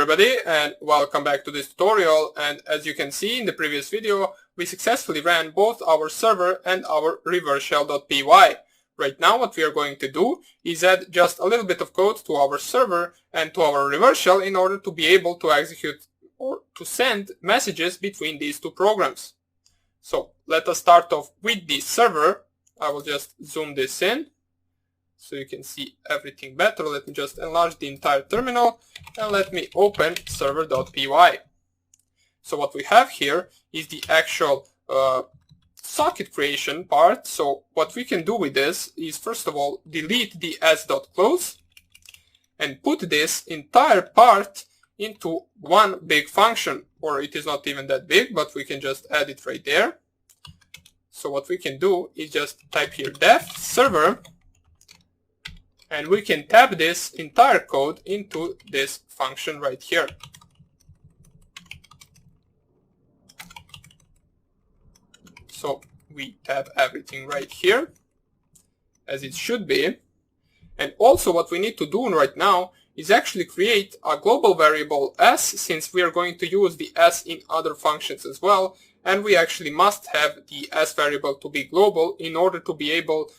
everybody, and welcome back to this tutorial. And as you can see in the previous video, we successfully ran both our server and our reverse shell.py. Right now what we are going to do is add just a little bit of code to our server and to our reverse shell in order to be able to execute or to send messages between these two programs. So let us start off with the server. I will just zoom this in so you can see everything better. Let me just enlarge the entire terminal and let me open server.py. So what we have here is the actual socket creation part. So what we can do with this is, first of all, delete the s.close and put this entire part into one big function, or it is not even that big, but we can just add it right there. So what we can do is just type here def server, and we can tab this entire code into this function right here. So we tab everything right here as it should be. And also what we need to do right now is actually create a global variable s, since we are going to use the s in other functions as well. And we actually must have the s variable to be global in order to be able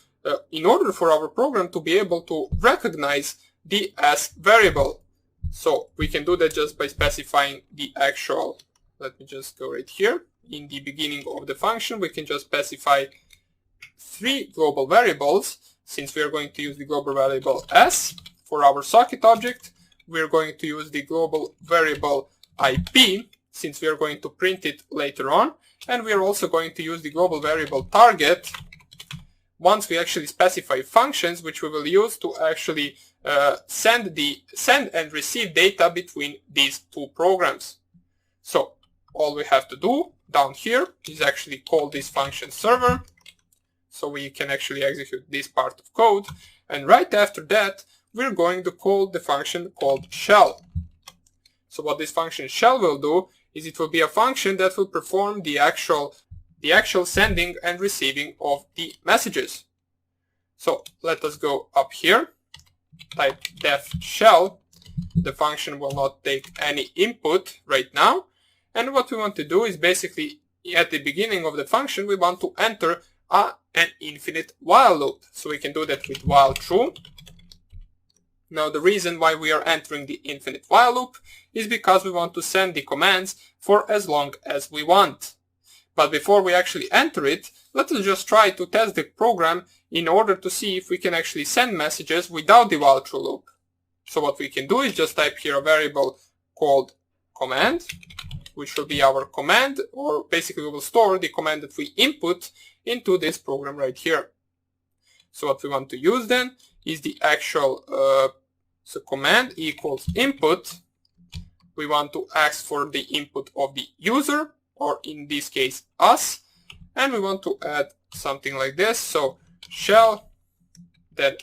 in order for our program to be able to recognize the s variable. So we can do that just by specifying the actual, let me just go right here. In the beginning of the function, we can just specify 3 global variables. Since we are going to use the global variable s for our socket object, we are going to use the global variable IP, since we are going to print it later on. And we are also going to use the global variable target once we actually specify functions which we will use to actually send and receive data between these two programs. So all we have to do down here is actually call this function server, so we can actually execute this part of code. And right after that, we're going to call the function called shell. So what this function shell will do is it will be a function that will perform the actual sending and receiving of the messages. So let us go up here, type def shell. The function will not take any input right now. And what we want to do is basically at the beginning of the function, we want to enter an infinite while loop. So we can do that with while true. Now the reason why we are entering the infinite while loop is because we want to send the commands for as long as we want. But before we actually enter it, let us just try to test the program in order to see if we can actually send messages without the while true loop. So what we can do is just type here a variable called command, which will be our command, or basically we will store the command that we input into this program right here. So what we want to use then is the actual so command equals input. We want to ask for the input of the user, or in this case us, and we want to add something like this. So shell, then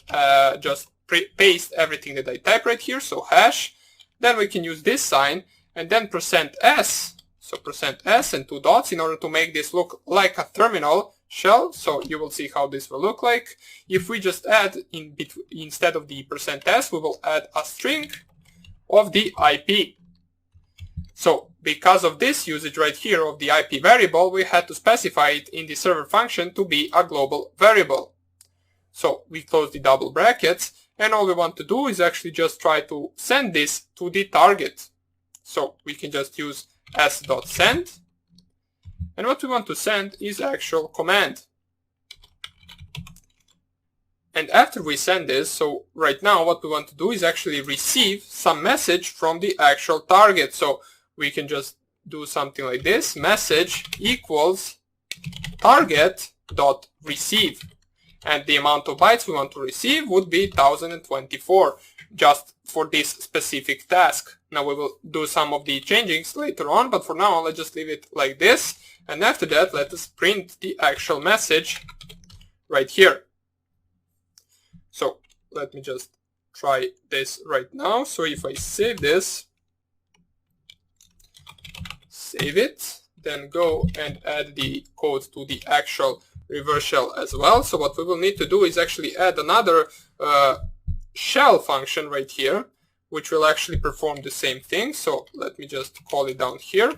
just paste everything that I type right here, so hash, then we can use this sign, and then %s, so %s and 2 dots in order to make this look like a terminal shell. So you will see how this will look like. If we just add instead of the %s, we will add a string of the IP. So because of this usage right here of the IP variable, we had to specify it in the server function to be a global variable. So we close the double brackets, and all we want to do is actually just try to send this to the target. So we can just use s.send, and what we want to send is actual command. And after we send this, so right now what we want to do is actually receive some message from the actual target. So we can just do something like this, message equals target.receive, and the amount of bytes we want to receive would be 1024 just for this specific task. Now we will do some of the changings later on, but for now let's just leave it like this, and after that let us print the actual message right here. So let me just try this right now. So if I save this, save it, then go and add the code to the actual reverse shell as well. So what we will need to do is actually add another shell function right here, which will actually perform the same thing. So let me just call it down here,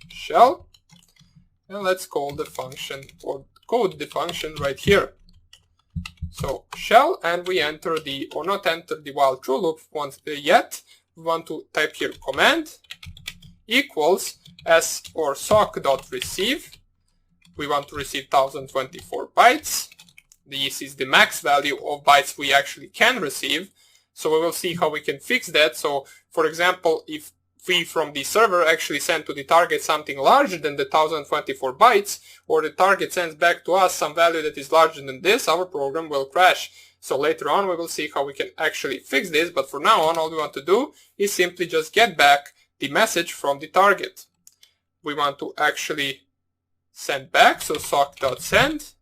shell, and let's call the function or code the function right here. So shell, and we enter the, or not enter the while true loop once yet. We want to type here command equals s or sock.receive. We want to receive 1024 bytes. This is the max value of bytes we actually can receive. So we will see how we can fix that. So for example, if we from the server actually send to the target something larger than the 1024 bytes, or the target sends back to us some value that is larger than this, our program will crash. So later on we will see how we can actually fix this, but for now on all we want to do is simply just get back the message from the target. We want to actually send back, so sock.send,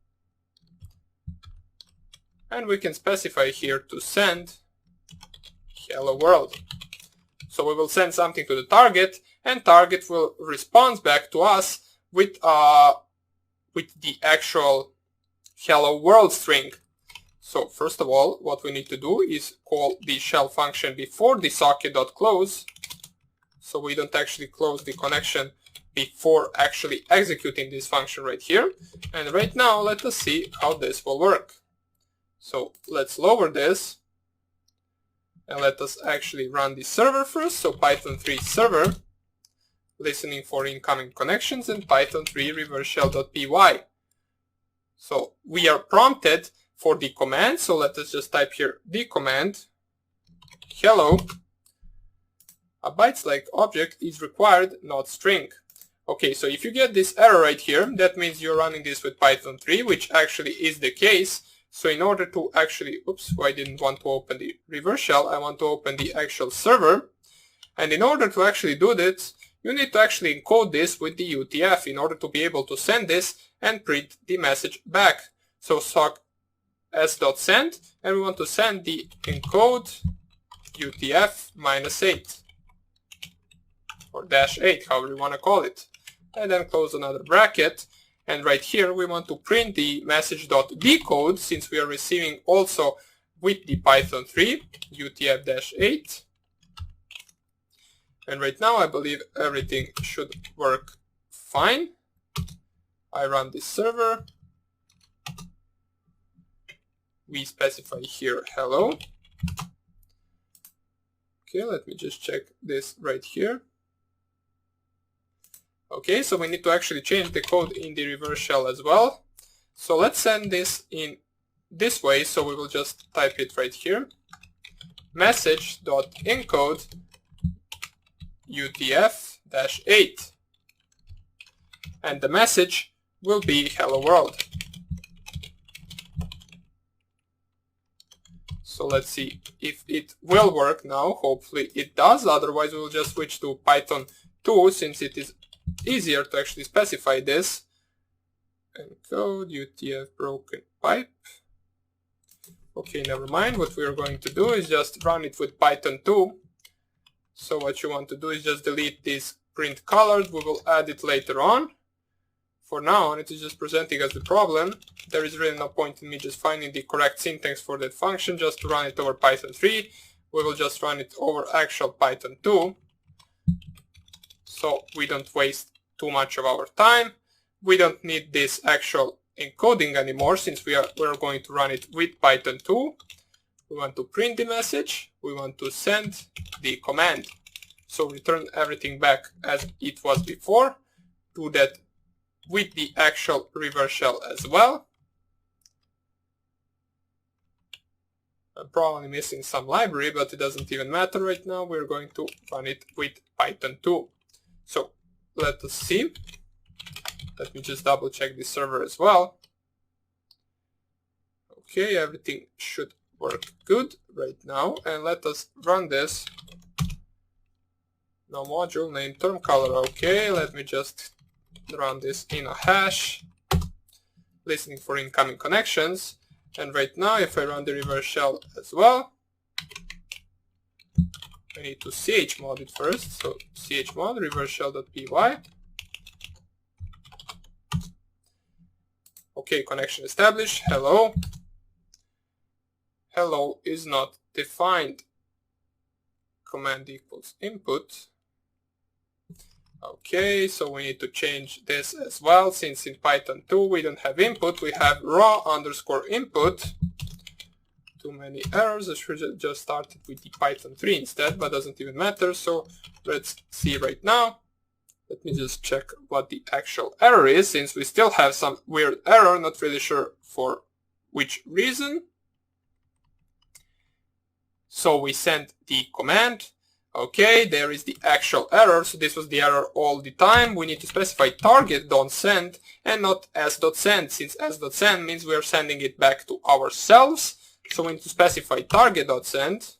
and we can specify here to send hello world. So we will send something to the target, and target will respond back to us with the actual hello world string. So first of all, what we need to do is call the shell function before the socket.close, so we don't actually close the connection before actually executing this function right here. And right now, let us see how this will work. So let's lower this. And let us actually run the server first. So Python 3 server, listening for incoming connections, and Python 3 reverse shell.py. So we are prompted for the command. So let us just type here the command hello. A bytes like object is required, not string. Okay, so if you get this error right here, that means you're running this with Python 3, which actually is the case. So in order to actually, oops, I didn't want to open the reverse shell, I want to open the actual server. And in order to actually do this, you need to actually encode this with the UTF in order to be able to send this and print the message back. So sock s.send, and we want to send the encode UTF -8 or -8, however you want to call it. And then close another bracket. And right here we want to print the message.decode, since we are receiving also with the Python 3 UTF-8. And right now I believe everything should work fine. I run this server. We specify here hello. Okay, let me just check this right here. Okay, so we need to actually change the code in the reverse shell as well. So let's send this in this way. So we will just type it right here. Message.encode UTF-8. And the message will be hello world. So let's see if it will work now. Hopefully it does. Otherwise we will just switch to Python 2, since it is easier to actually specify this. Encode UTF broken pipe. Okay, never mind. What we are going to do is just run it with Python 2. So what you want to do is just delete this print colored. We will add it later on. For now, it is just presenting us the problem. There is really no point in me just finding the correct syntax for that function just to run it over Python 3. We will just run it over actual Python 2. So we don't waste too much of our time. We don't need this actual encoding anymore, since we're going to run it with Python 2. We want to print the message. We want to send the command. So return everything back as it was before. Do that with the actual reverse shell as well. I'm probably missing some library, but it doesn't even matter right now. We're going to run it with Python 2. So let us see. Let me just double check the server as well. Okay, everything should work good right now. And let us run this. No module, name term color. Okay, let me just run this in a hash. Listening for incoming connections. And right now, if I run the reverse shell as well, I need to chmod it first. So chmod reverse shell.py. Okay, connection established. Hello. Hello is not defined. command equals input. Okay, so we need to change this as well, since in Python 2 we don't have input, we have raw underscore input. Too many errors. I should have just started with the Python 3 instead, but doesn't even matter. So let's see right now. Let me just check what the actual error is, since we still have some weird error, not really sure for which reason. So we sent the command. Okay, there is the actual error. So this was the error all the time. We need to specify target.send and not s.send, since s.send means we are sending it back to ourselves. So we need to specify target.send.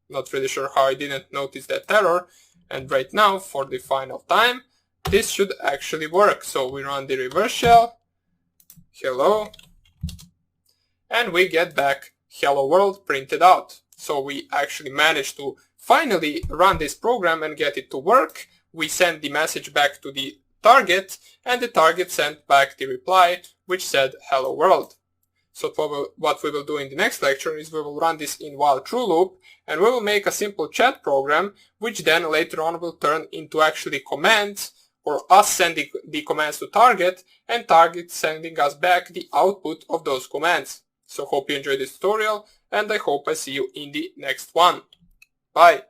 Not really sure how I didn't notice that error. And right now, for the final time, this should actually work. So we run the reverse shell, hello, and we get back hello world printed out. So we actually managed to finally run this program and get it to work. We send the message back to the target, and the target sent back the reply which said hello world. So what we will do in the next lecture is we will run this in while true loop, and we will make a simple chat program which then later on will turn into actually commands, or us sending the commands to target and target sending us back the output of those commands. So hope you enjoyed this tutorial, and I hope I see you in the next one. Bye!